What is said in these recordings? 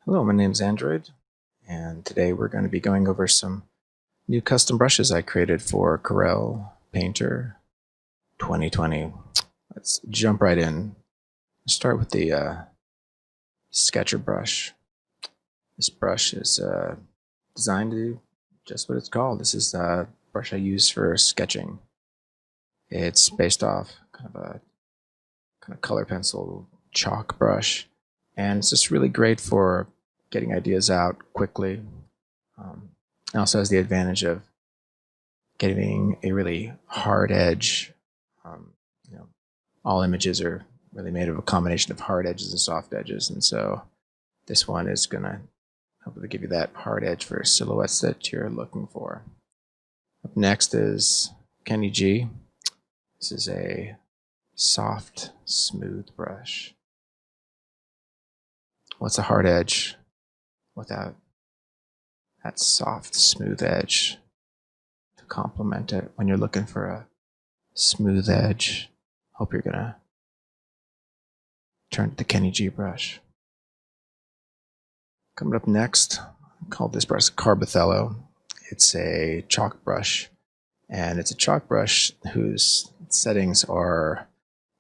Hello, my name's Android, and today we're going to be going over some new custom brushes I created for Corel Painter 2020. Let's jump right in. Start with the Sketcher brush. This brush is designed to do just what it's called. This is the brush I use for sketching. It's based off kind of color pencil chalk brush, and it's just really great for getting ideas out quickly. It also has the advantage of getting a really hard edge. Um, you know, all images are really made of a combination of hard edges and soft edges, and so this one is going to hopefully give you that hard edge for silhouettes that you're looking for. Up next is Kenny G. This is a soft, smooth brush. What's a hard edge without that soft, smooth edge to complement it when you're looking for a smooth edge? Hope you're gonna turn to the Kenny G brush. Coming up next, I call this brush Carbothello. It's a chalk brush, and it's a chalk brush whose settings are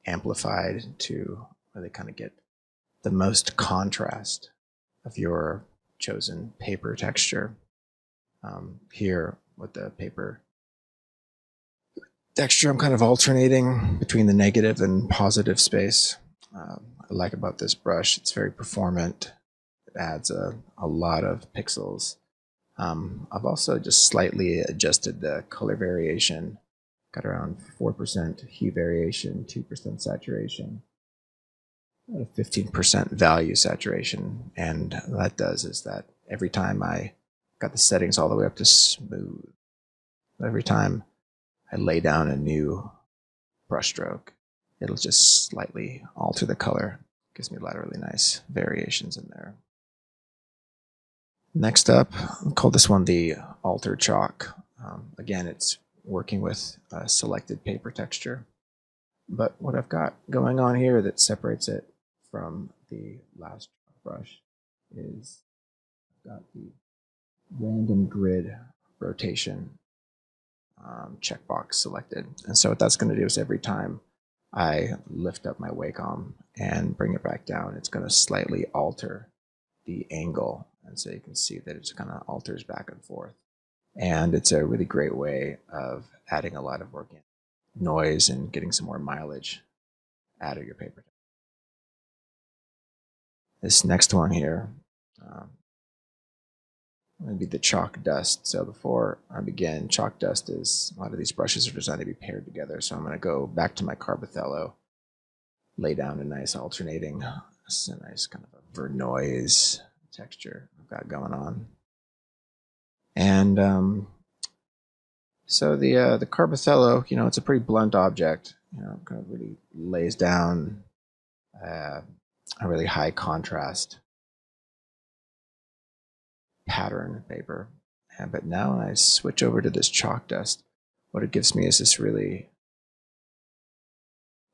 amplified to really kind of get the most contrast of your chosen paper texture. Here with the paper texture, I'm kind of alternating between the negative and positive space. I like about this brush, it's very performant. It adds a lot of pixels. I've also just slightly adjusted the color variation. Got around 4% hue variation, 2% saturation, 15% value saturation. And what that does is that every time I got the settings all the way up to smooth, every time I lay down a new brushstroke, it'll just slightly alter the color. Gives me a lot of really nice variations in there. Next up, I'll call this one the Alter Chalk. Again, it's working with a selected paper texture. But what I've got going on here that separates it from the last brush is I've got the random grid rotation checkbox selected. And so what that's going to do is every time I lift up my Wacom and bring it back down, it's going to slightly alter the angle. And so you can see that it just kind of alters back and forth. And it's a really great way of adding a lot of organic noise and getting some more mileage out of your paper. This next one here, going to be the chalk dust. So before I begin, chalk dust is, a lot of these brushes are designed to be paired together. So I'm going to go back to my Carbothello, lay down a nice alternating, this is a nice kind of a vernoise texture I've got going on. And so the Carbothello, it's a pretty blunt object. Kind of really lays down a really high contrast pattern paper. But now when I switch over to this chalk dust, what it gives me is this really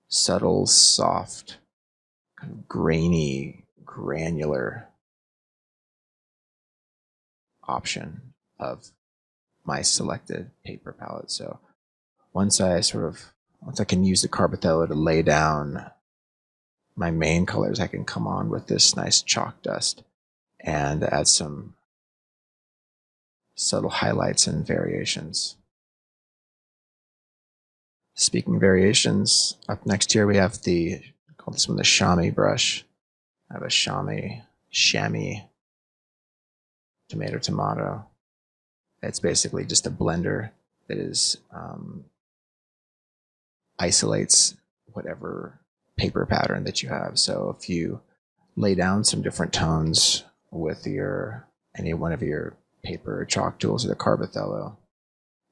subtle, soft, kind of grainy, granular option of my selected paper palette. So once I can use the Carbothello to lay down my main colors, I can come on with this nice chalk dust and add some subtle highlights and variations. Speaking of variations, up next here we have I call this one the Chamois brush. I have a chamois tomato. It's basically just a blender that isolates whatever paper pattern that you have. So if you lay down some different tones with any one of your paper chalk tools or the Carbothello,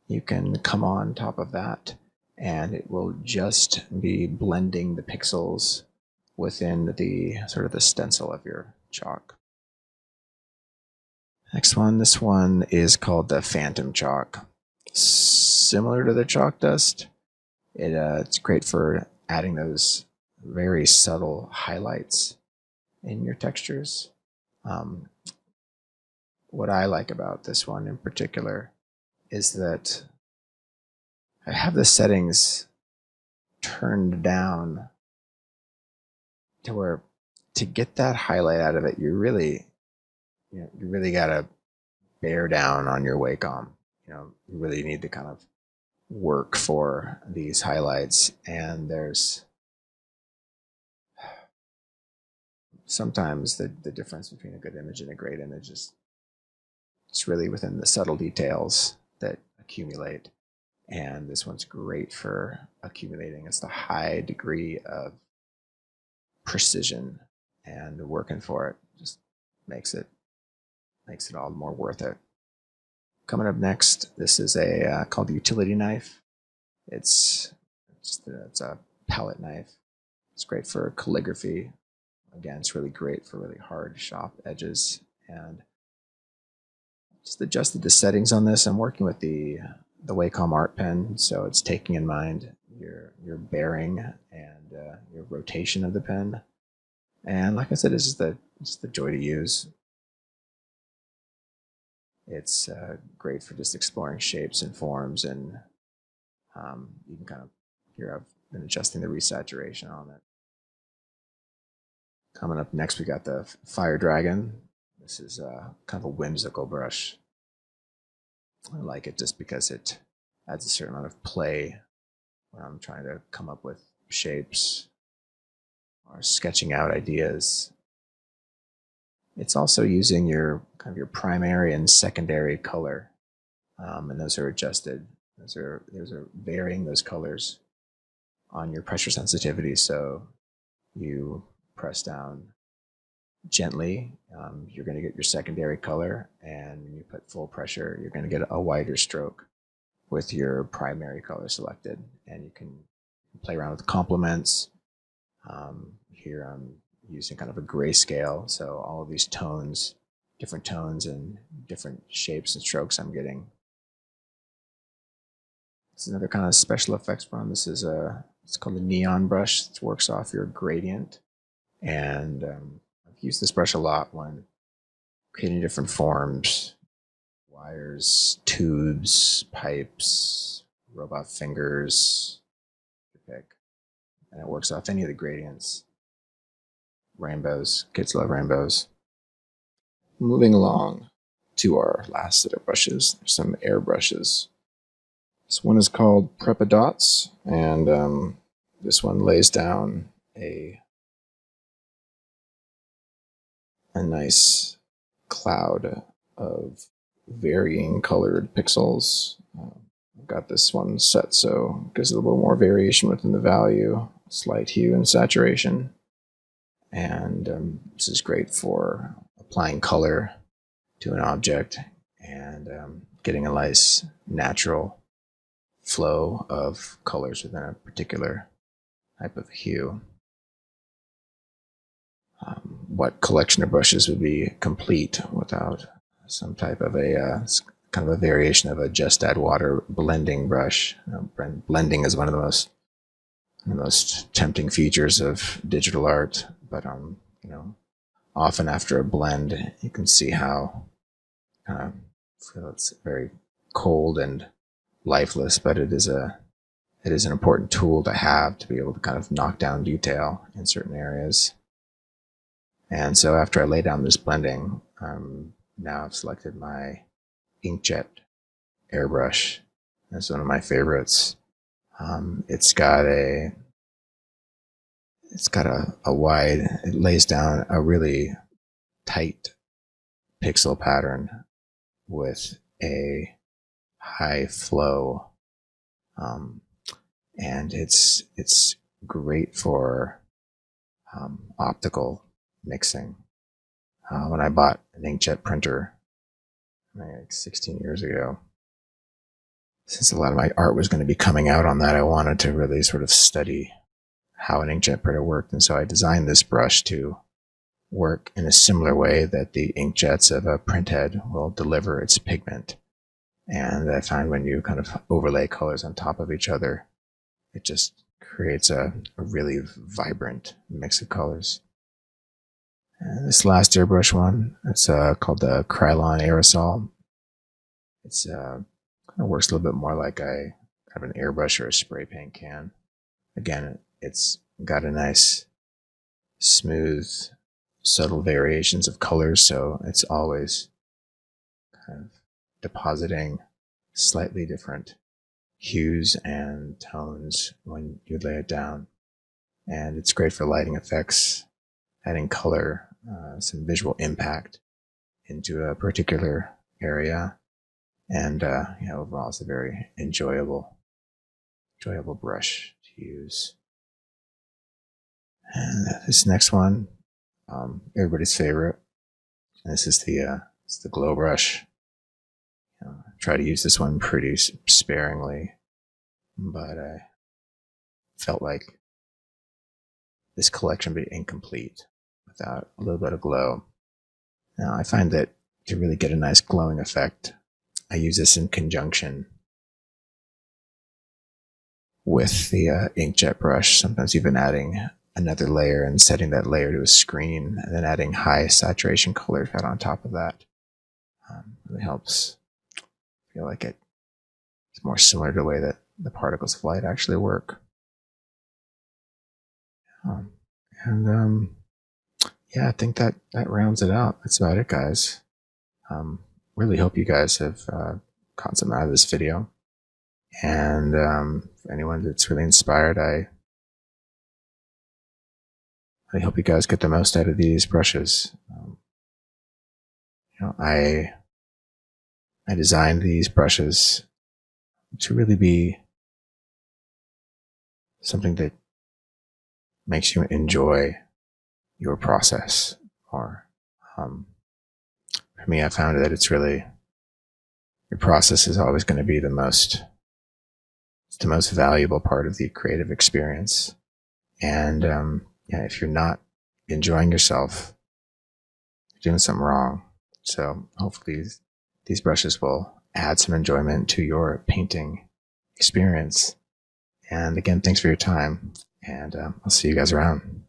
you can come on top of that and it will just be blending the pixels within the sort of the stencil of your chalk. Next one, this one is called the Phantom Chalk. Similar to the chalk dust, it's great for adding those very subtle highlights in your textures. Um, what I like about this one in particular is that I have the settings turned down to where to get that highlight out of it, you really gotta bear down on your Wacom. You really need to kind of work for these highlights, and there's sometimes the difference between a good image and a great image is it's really within the subtle details that accumulate. And this one's great for accumulating. It's the high degree of precision, and working for it just makes it all the more worth it. Coming up next, this is a called the utility knife. It's a palette knife. It's great for calligraphy. Again, it's really great for really hard sharp edges. And just adjusted the settings on this. I'm working with the Wacom Art Pen, so it's taking in mind your bearing and your rotation of the pen. And like I said, it's the joy to use. It's great for just exploring shapes and forms, and you can kind of, here I've been adjusting the resaturation on it. Coming up next, we got the Fire Dragon. This is kind of a whimsical brush. I like it just because it adds a certain amount of play when I'm trying to come up with shapes or sketching out ideas. It's also using your kind of your primary and secondary color, and those are adjusted. Those are varying those colors on your pressure sensitivity. So you press down gently, you're going to get your secondary color, and when you put full pressure, you're going to get a wider stroke with your primary color selected. And you can play around with complements. Here I'm using kind of a grayscale, so all of these tones, different tones and different shapes and strokes I'm getting. This is another kind of special effects one. This is it's called a neon brush. It works off your gradient, and I've used this brush a lot when creating different forms, wires, tubes, pipes, robot fingers, pick, and it works off any of the gradients. Rainbows, kids love rainbows. Moving along to our last set of brushes, there's some air brushes. This one is called Prepadots, and this one lays down a nice cloud of varying colored pixels. I've got this one set so it gives it a little more variation within the value, slight hue and saturation. And this is great for applying color to an object and getting a nice natural flow of colors within a particular type of hue. What collection of brushes would be complete without some type of a kind of a variation of a just add water blending brush? Blending is one of the most tempting features of digital art, but often after a blend, you can see how it's very cold and lifeless, but it is an important tool to have to be able to kind of knock down detail in certain areas. And so after I lay down this blending, now I've selected my inkjet airbrush. That's one of my favorites. It's got a wide, it lays down a really tight pixel pattern with a high flow. And it's great for optical mixing. When I bought an inkjet printer like 16 years ago, since a lot of my art was going to be coming out on that, I wanted to really sort of study how an inkjet printer worked. And so I designed this brush to work in a similar way that the inkjets of a printhead will deliver its pigment. And I find when you kind of overlay colors on top of each other, it just creates a really vibrant mix of colors. And this last airbrush one, it's called the Krylon Aerosol. It's kind of works a little bit more like I have an airbrush or a spray paint can. Again, it's got a nice, smooth, subtle variations of colors, so it's always kind of depositing slightly different hues and tones when you lay it down. And it's great for lighting effects, adding color, some visual impact into a particular area. And overall, it's a very enjoyable brush to use. And this next one, everybody's favorite. And this is the glow brush. I try to use this one pretty sparingly, but I felt like this collection would be incomplete without a little bit of glow. Now, I find that to really get a nice glowing effect, I use this in conjunction with the inkjet brush, sometimes even adding another layer and setting that layer to a screen, and then adding high saturation color on top of that. Really helps feel like it's more similar to the way that the particles of light actually work. Yeah, I think that rounds it out. That's about it, guys. Really hope you guys have gotten something out of this video. And for anyone that's really inspired, I hope you guys get the most out of these brushes. I designed these brushes to really be something that makes you enjoy your process. Or for me, I found that it's really, your process is always going to be the most valuable part of the creative experience. And if you're not enjoying yourself, you're doing something wrong. So hopefully these brushes will add some enjoyment to your painting experience. And again, thanks for your time, and I'll see you guys around.